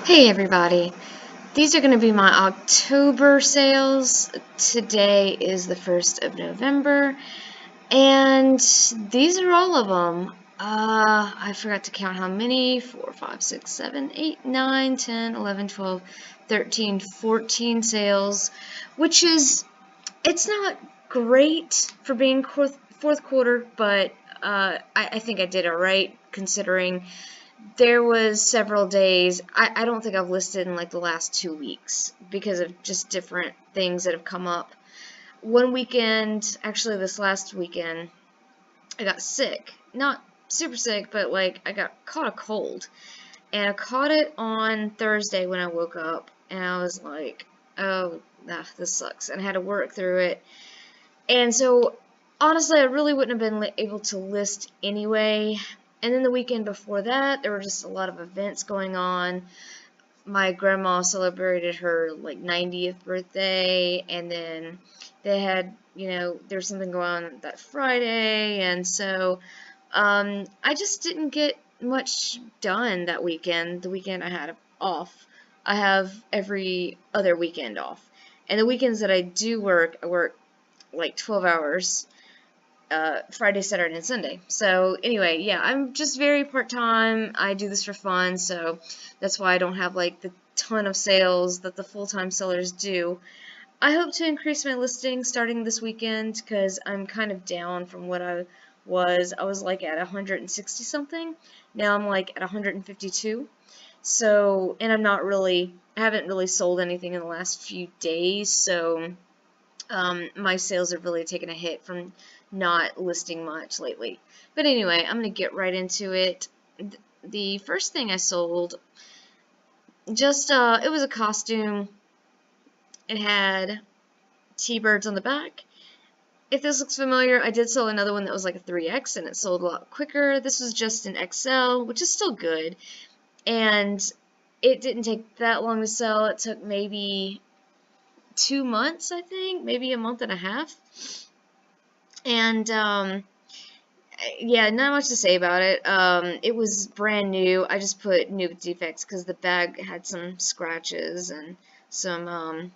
Hey everybody, these are going to be my October sales. Today is the 1st of November, and these are all of them. I forgot to count how many. 4, 5, 6, 7, 8, 9, 10, 11, 12, 13, 14 sales, which is, it's not great for being fourth quarter, but I think I did alright considering there was several days. I don't think I've listed in like the last 2 weeks because of just different things that have come up. One weekend, actually this last weekend, I got sick. Not super sick, but like I got caught a cold. And I caught it on Thursday when I woke up, and I was like, oh, this sucks. And I had to work through it. And so, honestly, I really wouldn't have been able to list anyway. And then the weekend before that, there were just a lot of events going on. My grandma celebrated her like 90th birthday, and then they had, there was something going on that Friday, and so I just didn't get much done that weekend. The weekend I had off. I have every other weekend off. And the weekends that I do work, I work like 12 hours. Friday, Saturday, and Sunday. So anyway, yeah, I'm just very part-time. I do this for fun, so that's why I don't have like the ton of sales that the full-time sellers do. I hope to increase my listings starting this weekend because I'm kind of down from what I was. I was like at 160 something. Now I'm like at 152. So, and I haven't really sold anything in the last few days, so my sales have really taken a hit from not listing much lately. But anyway, I'm going to get right into it. The first thing I sold, it was a costume. It had T-birds on the back. If this looks familiar, I did sell another one that was like a 3X, and it sold a lot quicker. This was just an XL, which is still good. And it didn't take that long to sell. It took maybe 2 months, I think, maybe a month and a half. And yeah, not much to say about it. It was brand new. I just put new defects because the bag had some scratches and some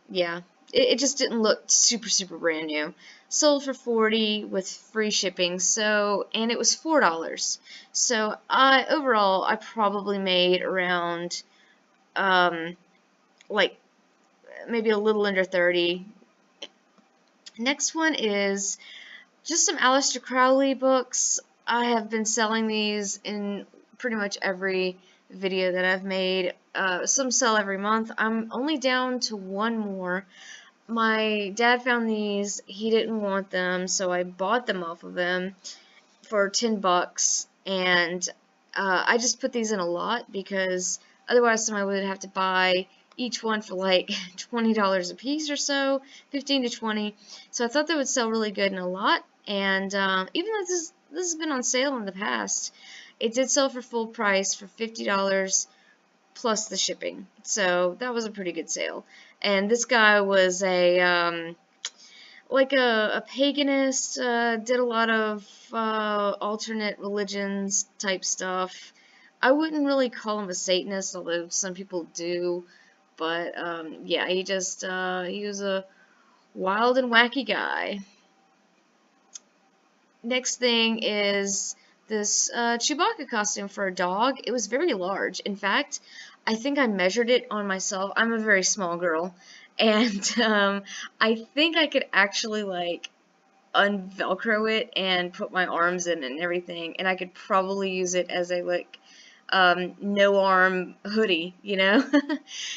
yeah, it just didn't look super brand new. Sold for $40 with free shipping, so, and it was $4. So overall I probably made around like maybe a little under 30. Next one is just some Aleister Crowley books. I have been selling these in pretty much every video that I've made. Some sell every month. I'm only down to one more. My dad found these. He didn't want them, so I bought them off of him for 10 bucks. And I just put these in a lot because otherwise I would have to buy each one for like $20 a piece or so, 15 to 20. So I thought they would sell really good in a lot. And even though this has been on sale in the past, it did sell for full price for $50 plus the shipping. So that was a pretty good sale. And this guy was a like a paganist, did a lot of alternate religions type stuff. I wouldn't really call him a Satanist, although some people do. But yeah, he was a wild and wacky guy. Next thing is this Chewbacca costume for a dog. It was very large. In fact, I think I measured it on myself. I'm a very small girl, and I think I could actually like unvelcro it and put my arms in and everything, and I could probably use it as a like no arm hoodie,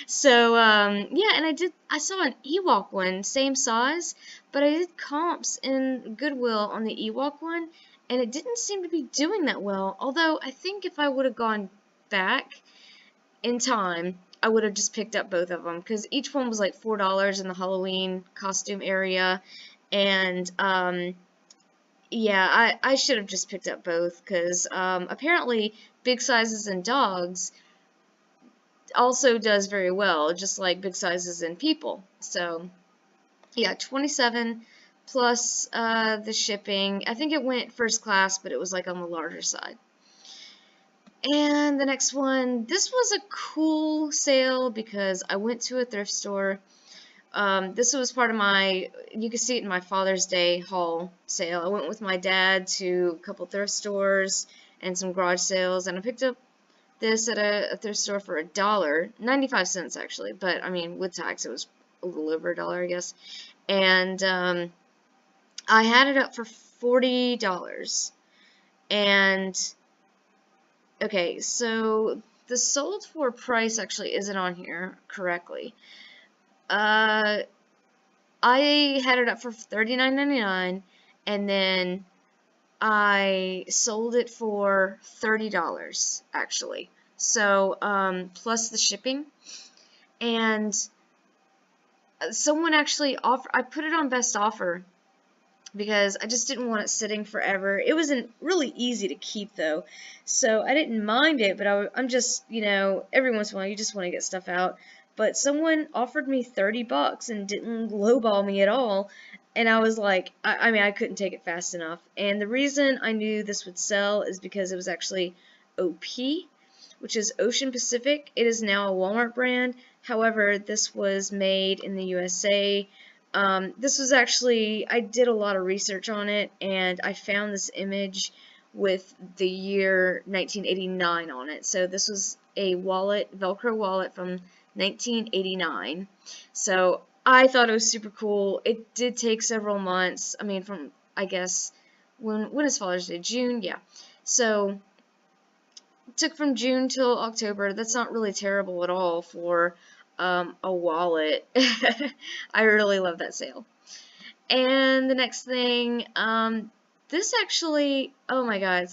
So yeah, and I saw an Ewok one, same size, but I did comps in Goodwill on the Ewok one, and it didn't seem to be doing that well. Although I think if I would have gone back in time, I would have just picked up both of them because each one was like $4 in the Halloween costume area, and yeah, I should have just picked up both because apparently big sizes in dogs also does very well, just like big sizes in people. So yeah, 27 plus the shipping. I think it went first class, but it was like on the larger side. And the next one, this was a cool sale because I went to a thrift store. This was part of my, you can see it in my Father's Day haul sale. I went with my dad to a couple thrift stores and some garage sales, and I picked up this at a thrift store for $1, 95 cents actually, but I mean with tax it was a little over $1, I guess. And I had it up for $40. And okay, so the sold for price actually isn't on here correctly. I had it up for $39.99, and then I sold it for $30 actually. So plus the shipping. And someone actually offered, I put it on best offer because I just didn't want it sitting forever. It wasn't really easy to keep though, so I didn't mind it, but I'm just, every once in a while you just want to get stuff out. But someone offered me $30 and didn't lowball me at all, and I was like, I mean, I couldn't take it fast enough. And the reason I knew this would sell is because it was actually OP, which is Ocean Pacific. It is now a Walmart brand. However, this was made in the USA. This was actually, I did a lot of research on it, and I found this image with the year 1989 on it. So this was a wallet, Velcro wallet from 1989. So I thought it was super cool. It did take several months. I mean, from, I guess, when is Father's Day? June? Yeah. So it took from June till October. That's not really terrible at all for a wallet. I really love that sale. And the next thing, this actually, oh my god,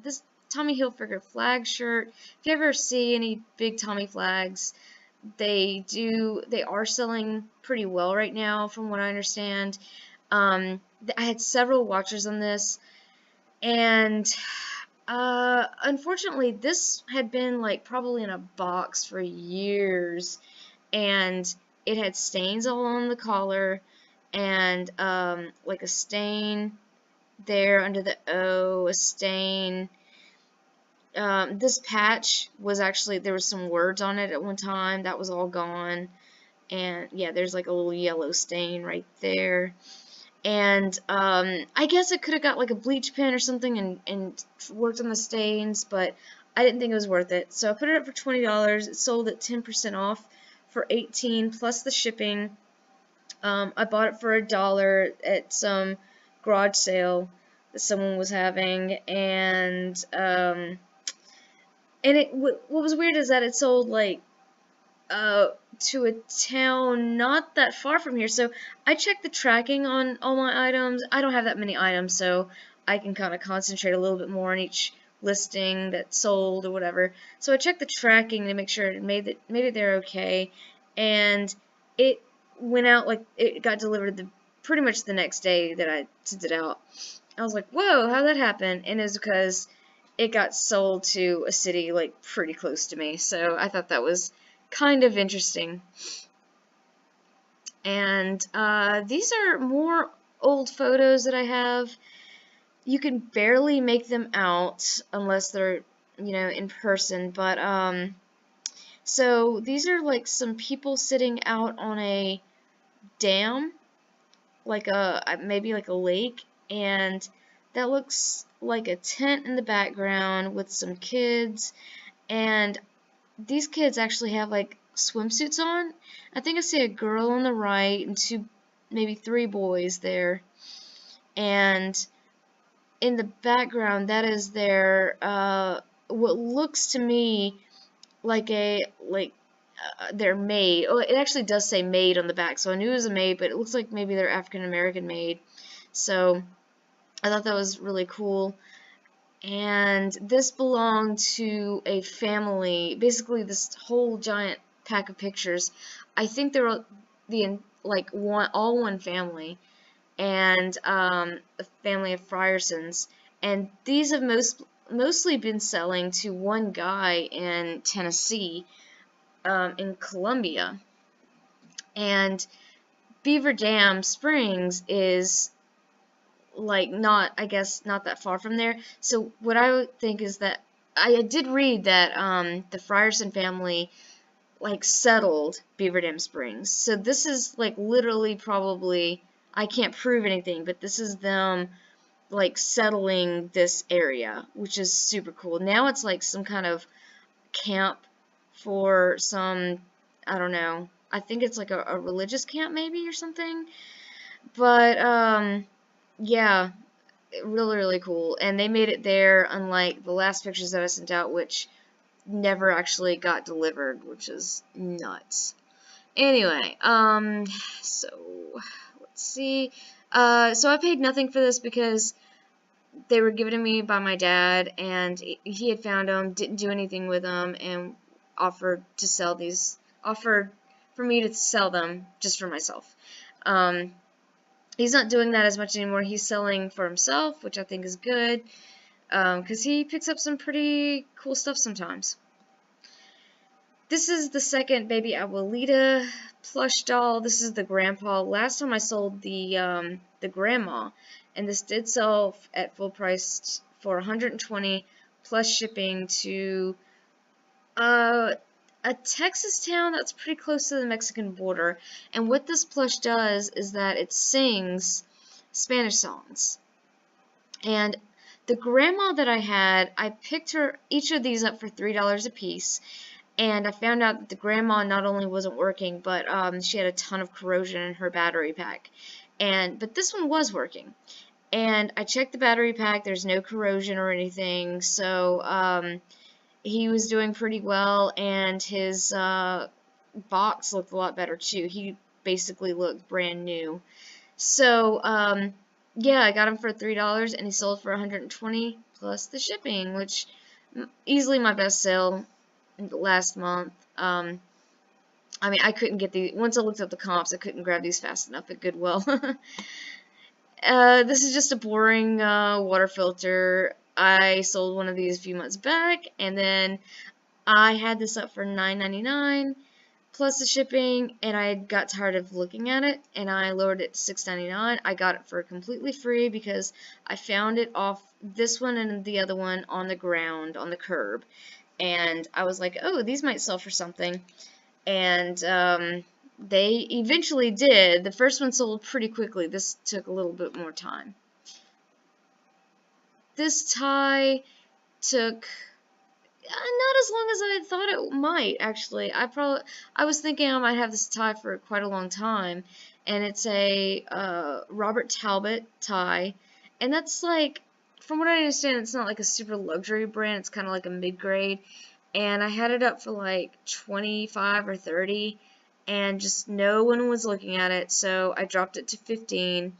this Tommy Hilfiger flag shirt. If you ever see any big Tommy flags, they are selling pretty well right now, from what I understand. I had several watchers on this, and unfortunately, this had been like probably in a box for years, and it had stains all on the collar, and like a stain there under the O, a stain. This patch was actually, there was some words on it at one time. That was all gone, and yeah, there's like a little yellow stain right there. And I guess I could have got like a bleach pen or something and worked on the stains, but I didn't think it was worth it. So I put it up for $20. It sold at 10% off for $18 plus the shipping. I bought it for $1 at some garage sale that someone was having, and what was weird is that it sold like to a town not that far from here. So I checked the tracking on all my items. I don't have that many items, so I can kind of concentrate a little bit more on each listing that sold or whatever. So I checked the tracking to make sure it made it there okay, and it went out, like it got delivered pretty much the next day that I sent it out. I was like, whoa, how'd that happen? And it was because it got sold to a city like pretty close to me. So I thought that was kind of interesting. And these are more old photos that I have. You can barely make them out unless they're, in person. But so these are like some people sitting out on a dam, like maybe like a lake, and that looks like a tent in the background with some kids, and these kids actually have like swimsuits on. I think I see a girl on the right and maybe three boys there, and in the background that is what looks to me like their maid. Oh, it actually does say maid on the back, so I knew it was a maid, but it looks like maybe they're African American maid. So I thought that was really cool. And this belonged to a family. Basically, this whole giant pack of pictures, I think they're all one family, and a family of Friersons. And these have mostly been selling to one guy in Tennessee, in Columbia. And Beaver Dam Springs is like not that far from there. So what I would think is that I did read that the Frierson family like settled Beaver Dam Springs. So this is like literally probably, I can't prove anything, but this is them like settling this area, which is super cool. Now it's like some kind of camp for some, I don't know. I think it's like a religious camp maybe or something. But yeah, really really cool. And they made it there, unlike the last pictures that I sent out, which never actually got delivered, which is nuts. Anyway, so let's see. So I paid nothing for this because they were given to me by my dad, and he had found them, didn't do anything with them, and offered to sell these, offered for me to sell them just for myself. He's not doing that as much anymore. He's selling for himself, which I think is good, because he picks up some pretty cool stuff sometimes. This is the second baby Abuelita plush doll. This is the grandpa. Last time I sold the grandma, and this did sell at full price for $120 plus shipping to a Texas town that's pretty close to the Mexican border. And what this plush does is that it sings Spanish songs. And the grandma that I had, I picked her each of these up for $3 a piece. And I found out that the grandma not only wasn't working, but she had a ton of corrosion in her battery pack. But this one was working. And I checked the battery pack. There's no corrosion or anything. So he was doing pretty well. And his box looked a lot better too. He basically looked brand new. So yeah, I got him for $3, and he sold for $120 plus the shipping, which easily my best sale last month. I mean, I couldn't get these. Once I looked up the comps, I couldn't grab these fast enough at Goodwill. This is just a boring water filter. I sold one of these a few months back, and then I had this up for $9.99 plus the shipping, and I got tired of looking at it, and I lowered it to $6.99. I got it for completely free because I found it off this one and the other one on the ground, on the curb. And I was like, oh, these might sell for something. And they eventually did. The first one sold pretty quickly. This took a little bit more time. This tie took not as long as I thought it might, actually. I was thinking I might have this tie for quite a long time. And it's a Robert Talbot tie. And that's like, from what I understand, it's not like a super luxury brand. It's kind of like a mid-grade. And I had it up for like 25 or 30, and just no one was looking at it, so I dropped it to 15.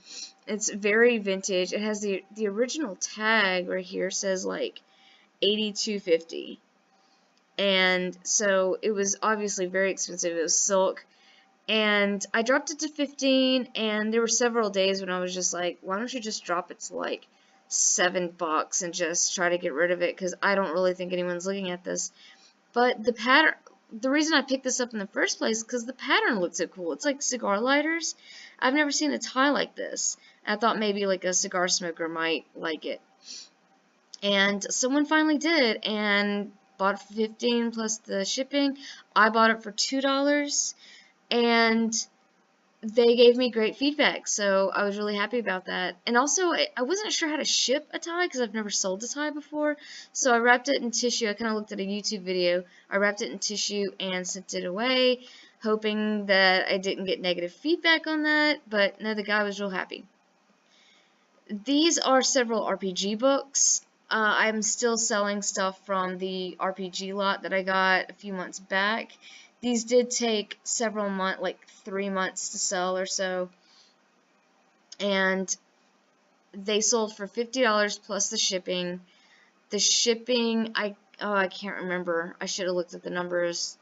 It's very vintage. It has the original tag right here, says like $82.50. And so it was obviously very expensive. It was silk. And I dropped it to 15, and there were several days when I was just like, why don't you just drop it to like $7 and just try to get rid of it, because I don't really think anyone's looking at this. But the pattern, the reason I picked this up in the first place is because the pattern looked so cool. It's like cigar lighters. I've never seen a tie like this. I thought maybe like a cigar smoker might like it. And someone finally did, and bought it for 15 plus the shipping. I bought it for $2, and they gave me great feedback, so I was really happy about that. And also, I wasn't sure how to ship a tie because I've never sold a tie before, so I wrapped it in tissue. I kind of looked at a YouTube video. I wrapped it in tissue and sent it away, hoping that I didn't get negative feedback on that, but no, the guy was real happy. These are several RPG books. I'm still selling stuff from the RPG lot that I got a few months back. These did take several months, like 3 months to sell or so, and they sold for $50 plus the shipping. The shipping, I can't remember. I should have looked at the numbers,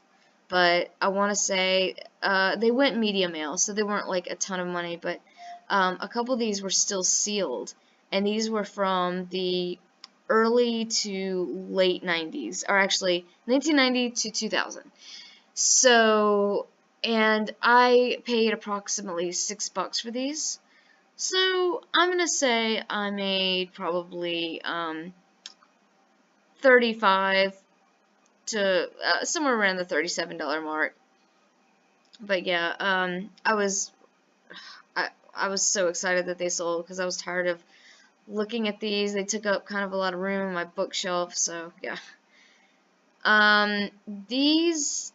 but I want to say they went media mail, so they weren't like a ton of money, but a couple of these were still sealed, and these were from the early to late 90s, or actually 1990 to 2000. So, and I paid approximately $6 for these. So, I'm going to say I made probably $35 to somewhere around the $37 mark. But yeah, I was so excited that they sold because I was tired of looking at these. They took up kind of a lot of room on my bookshelf, so yeah. These,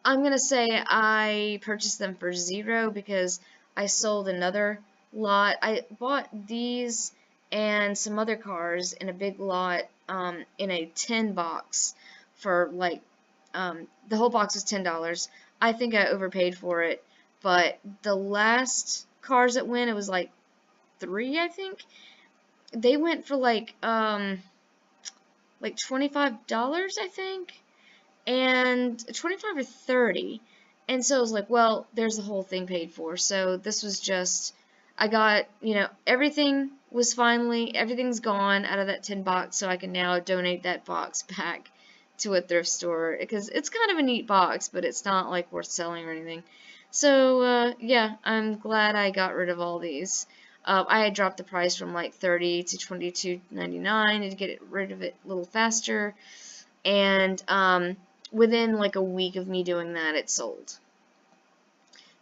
I'm gonna say I purchased them for $0 because I sold another lot. I bought these and some other cars in a big lot, in a 10 box for like, the whole box was $10. I think I overpaid for it, but the last cars that went, it was like 3, I think. They went for like $25, I think, and 25 or 30. And so I was like, well, there's the whole thing paid for. So this was just, I got, everything's gone out of that 10 box, so I can now donate that box back to a thrift store, because it's kind of a neat box, but it's not like worth selling or anything. So yeah, I'm glad I got rid of all these. I had dropped the price from like $30 to $22.99 to get rid of it a little faster, and within like a week of me doing that, it sold.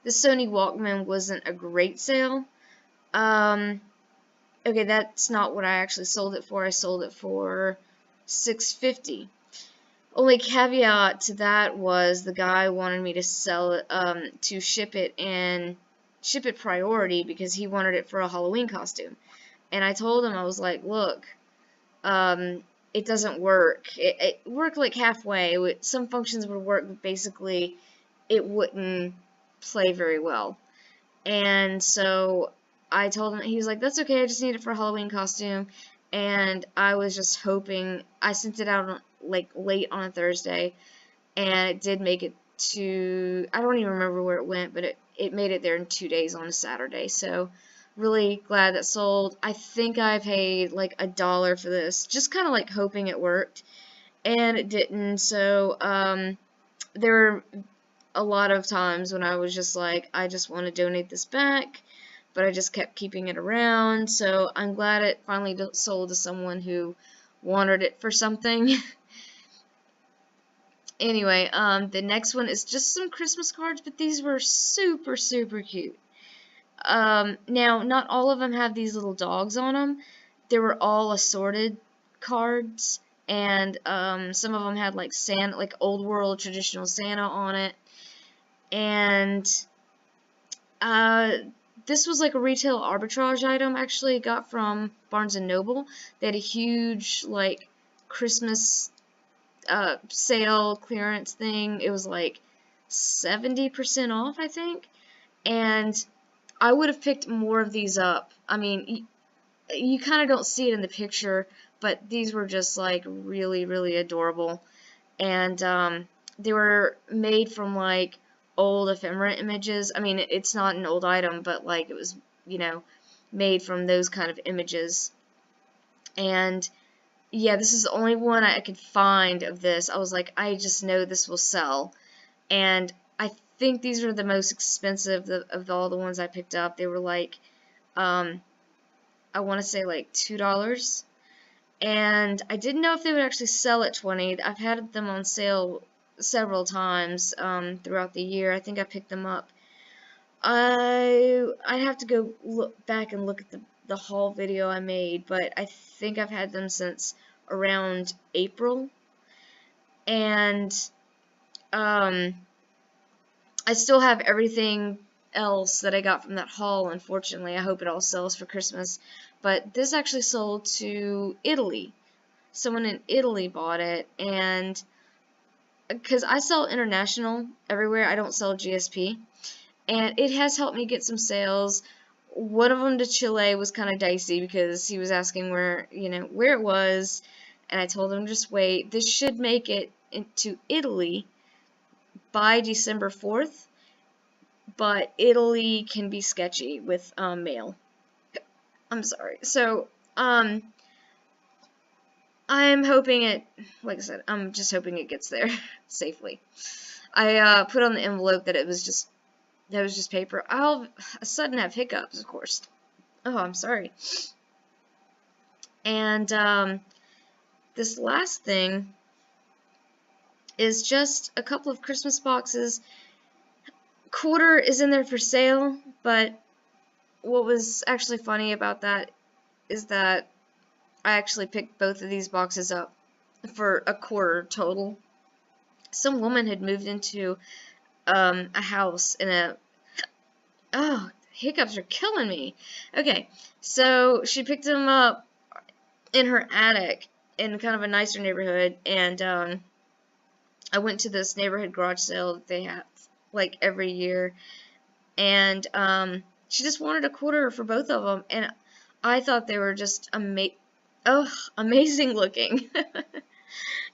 The Sony Walkman wasn't a great sale. Okay, that's not what I actually sold it for. I sold it for $6.50. Only caveat to that was the guy wanted me to sell it, to ship it priority because he wanted it for a Halloween costume. And I told him, I was like, look, it doesn't work. It worked like halfway. Some functions would work, but basically it wouldn't play very well. And so I told him, he was like, that's okay, I just need it for a Halloween costume. And I was just hoping, I sent it out like late on a Thursday, and it did make it to, I don't even remember where it went, but it made it there in 2 days on a Saturday. So really glad that sold. I think I paid like $1 for this, just kind of like hoping it worked, and it didn't. So there were a lot of times when I was just like, I just want to donate this back, but I just kept keeping it around. So I'm glad it finally sold to someone who wanted it for something. Anyway, the next one is just some Christmas cards, but these were super, super cute. Now, not all of them have these little dogs on them. They were all assorted cards, and some of them had like Santa, like old world traditional Santa on it. And this was like a retail arbitrage item. Actually, got from Barnes & Noble. They had a huge like Christmas sale clearance thing. It was like 70% off, I think. And I would have picked more of these up. I mean, you kind of don't see it in the picture, but these were just like really, really adorable. And they were made from like old ephemera images. I mean, it's not an old item, but like it was, made from those kind of images. And yeah, this is the only one I could find of this. I was like, I just know this will sell. And I think these were the most expensive of all the ones I picked up. They were like, I want to say like $2. And I didn't know if they would actually sell at 20. I've had them on sale several times throughout the year. I think I picked them up. I'd have to go look back and look at the haul video I made, but I think I've had them since around April. And I still have everything else that I got from that haul, unfortunately. I hope it all sells for Christmas. But this actually sold to Italy. Someone in Italy bought it, and because I sell international everywhere, I don't sell GSP, and it has helped me get some sales. One of them to Chile was kind of dicey because he was asking where it was, and I told him just wait. This should make it into Italy by December 4th, but Italy can be sketchy with mail. I'm sorry. So, I'm hoping like I said, I'm just hoping it gets there safely. I put on the envelope that was just paper. I'll sudden have hiccups, of course. Oh, I'm sorry. And this last thing is just a couple of Christmas boxes. Quarter is in there for sale, but what was actually funny about that is that I actually picked both of these boxes up for a quarter total. Some woman had moved into a house in a... Oh, hiccups are killing me. Okay, so she picked them up in her attic in kind of a nicer neighborhood, and I went to this neighborhood garage sale that they have like every year, and she just wanted a quarter for both of them, and I thought they were just amazing looking.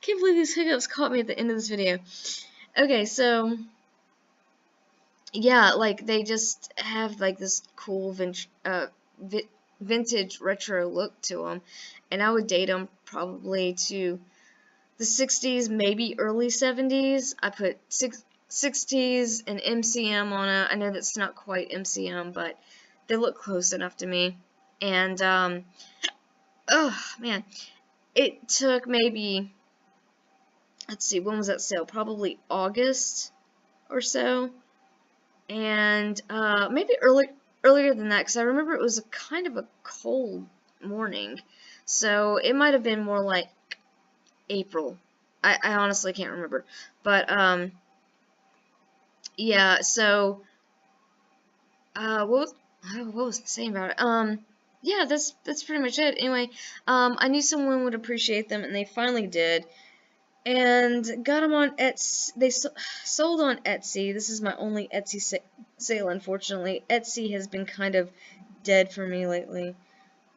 Can't believe these hiccups caught me at the end of this video. Okay, so yeah, like they just have like this cool vintage retro look to them, and I would date them probably to the 60s, maybe early 70s. I put 60s and MCM on it. I know that's not quite MCM, but they look close enough to me. And oh man, it took maybe, let's see, when was that sale? Probably August or so, and maybe earlier than that, because I remember it was a kind of a cold morning, so it might have been more like April. I honestly can't remember, but yeah. So what was I saying about it? Yeah, that's pretty much it. Anyway, I knew someone would appreciate them, and they finally did. And got them on Etsy. They sold on Etsy. This is my only Etsy sale, unfortunately. Etsy has been kind of dead for me lately.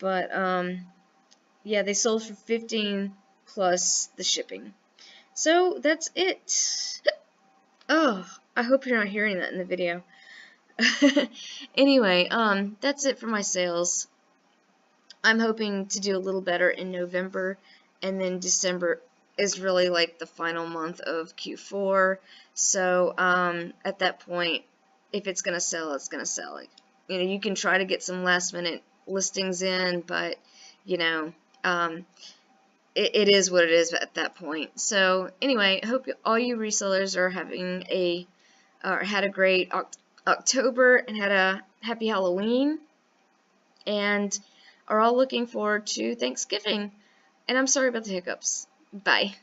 But, yeah, they sold for $15 plus the shipping. So, that's it. Oh, I hope you're not hearing that in the video. Anyway, that's it for my sales. I'm hoping to do a little better in November, and then December is really like the final month of Q4. So at that point, if it's gonna sell, it's gonna sell. Like, you know, you can try to get some last minute listings in, but you know, it is what it is at that point. So anyway, I hope all you resellers are having had a great October and had a happy Halloween, and are all looking forward to Thanksgiving. And I'm sorry about the hiccups. Bye.